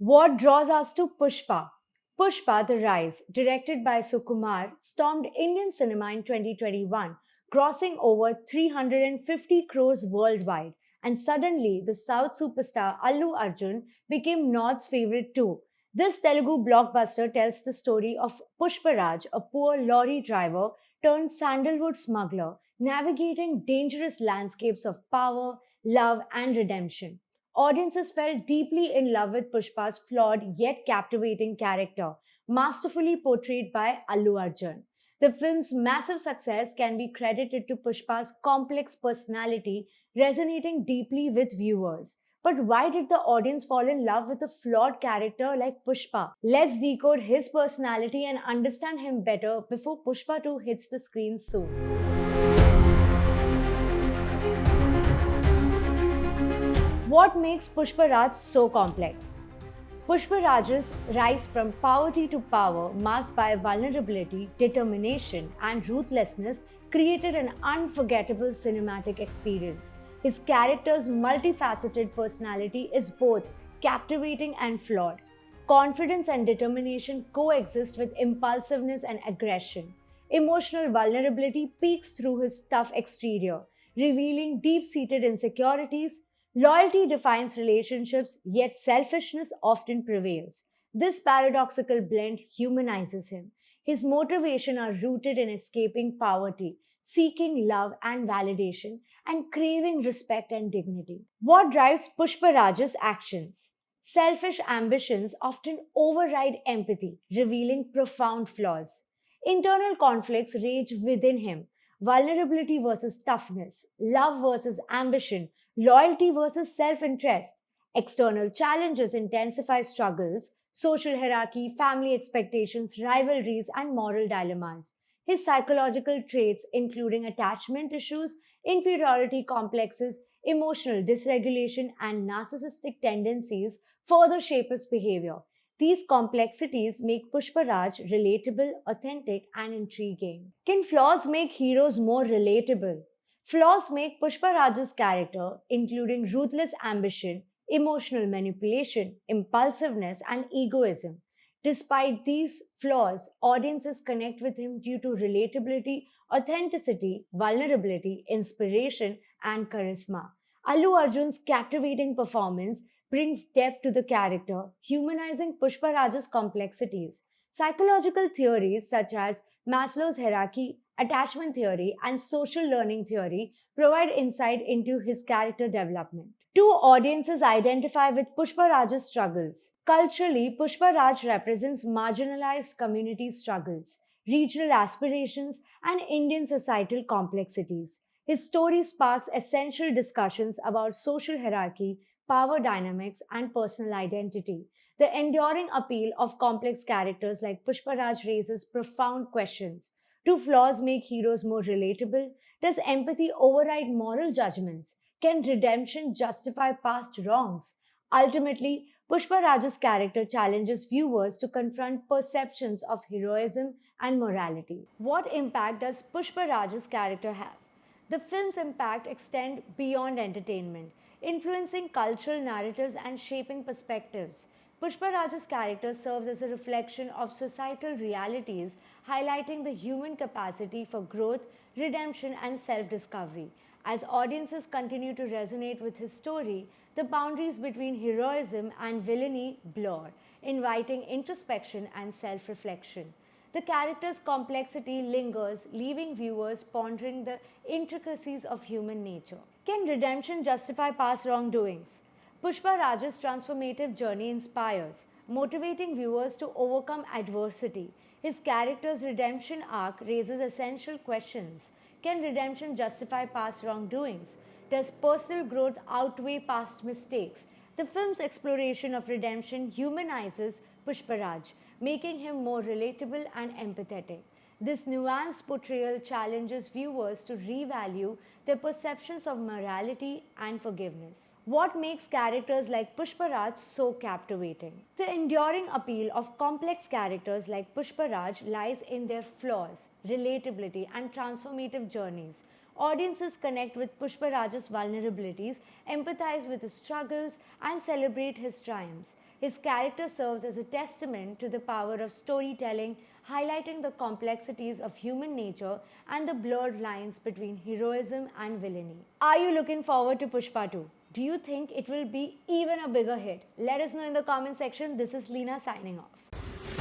What draws us to Pushpa? Pushpa The Rise, directed by Sukumar, stormed Indian cinema in 2021, grossing over 350 crores worldwide. And suddenly, the South superstar Allu Arjun became North's favorite too. This Telugu blockbuster tells the story of Pushparaj, a poor lorry driver turned sandalwood smuggler, navigating dangerous landscapes of power, love, and redemption. Audiences fell deeply in love with Pushpa's flawed yet captivating character, masterfully portrayed by Allu Arjun. The film's massive success can be credited to Pushpa's complex personality resonating deeply with viewers. But why did the audience fall in love with a flawed character like Pushpa? Let's decode his personality and understand him better before Pushpa 2 hits the screen soon. What makes Pushparaj so complex? Pushparaj's rise from poverty to power, marked by vulnerability, determination, and ruthlessness, created an unforgettable cinematic experience. His character's multifaceted personality is both captivating and flawed. Confidence and determination coexist with impulsiveness and aggression. Emotional vulnerability peeks through his tough exterior, revealing deep seated insecurities. Loyalty defines relationships, yet selfishness often prevails. This paradoxical blend humanizes him. His motivations are rooted in escaping poverty, seeking love and validation, and craving respect and dignity. What drives Pushparaj's actions? Selfish ambitions often override empathy, revealing profound flaws. Internal conflicts rage within him. Vulnerability versus toughness, love versus ambition, loyalty versus self interest. External challenges intensify struggles, social hierarchy, family expectations, rivalries, and moral dilemmas. His psychological traits, including attachment issues, inferiority complexes, emotional dysregulation, and narcissistic tendencies, further shape his behavior. These complexities make Pushparaj relatable, authentic, and intriguing. Can flaws make heroes more relatable? Flaws make Pushparaj's character, including ruthless ambition, emotional manipulation, impulsiveness, and egoism. Despite these flaws, audiences connect with him due to relatability, authenticity, vulnerability, inspiration, and charisma. Allu Arjun's captivating performance brings depth to the character, humanizing Pushparaj's complexities. Psychological theories such as Maslow's hierarchy, attachment theory, and social learning theory provide insight into his character development. Two audiences identify with Pushparaj's struggles. Culturally, Pushparaj represents marginalized community struggles, regional aspirations, and Indian societal complexities. His story sparks essential discussions about social hierarchy, power dynamics, and personal identity. The enduring appeal of complex characters like Pushparaj raises profound questions. Do flaws make heroes more relatable? Does empathy override moral judgments? Can redemption justify past wrongs? Ultimately, Pushparaj's character challenges viewers to confront perceptions of heroism and morality. What impact does Pushparaj's character have? The film's impact extends beyond entertainment, influencing cultural narratives and shaping perspectives. Pushparaj's character serves as a reflection of societal realities, highlighting the human capacity for growth, redemption, and self discovery. As audiences continue to resonate with his story, the boundaries between heroism and villainy blur, inviting introspection and self reflection. The character's complexity lingers, leaving viewers pondering the intricacies of human nature. Can redemption justify past wrongdoings? Pushpa Raj's transformative journey inspires, motivating viewers to overcome adversity. His character's redemption arc raises essential questions. Can redemption justify past wrongdoings? Does personal growth outweigh past mistakes? The film's exploration of redemption humanizes Pushparaj, making him more relatable and empathetic. This nuanced portrayal challenges viewers to revalue their perceptions of morality and forgiveness. What makes characters like Pushparaj so captivating? The enduring appeal of complex characters like Pushparaj lies in their flaws, relatability, and transformative journeys. Audiences connect with Pushparaj's vulnerabilities, empathize with his struggles, and celebrate his triumphs. his character serves as a testament to the power of storytelling, highlighting the complexities of human nature and the blurred lines between heroism and villainy. Are you looking forward to Pushpa 2? Do you think it will be even a bigger hit? Let us know in the comment section. This is Leena signing off.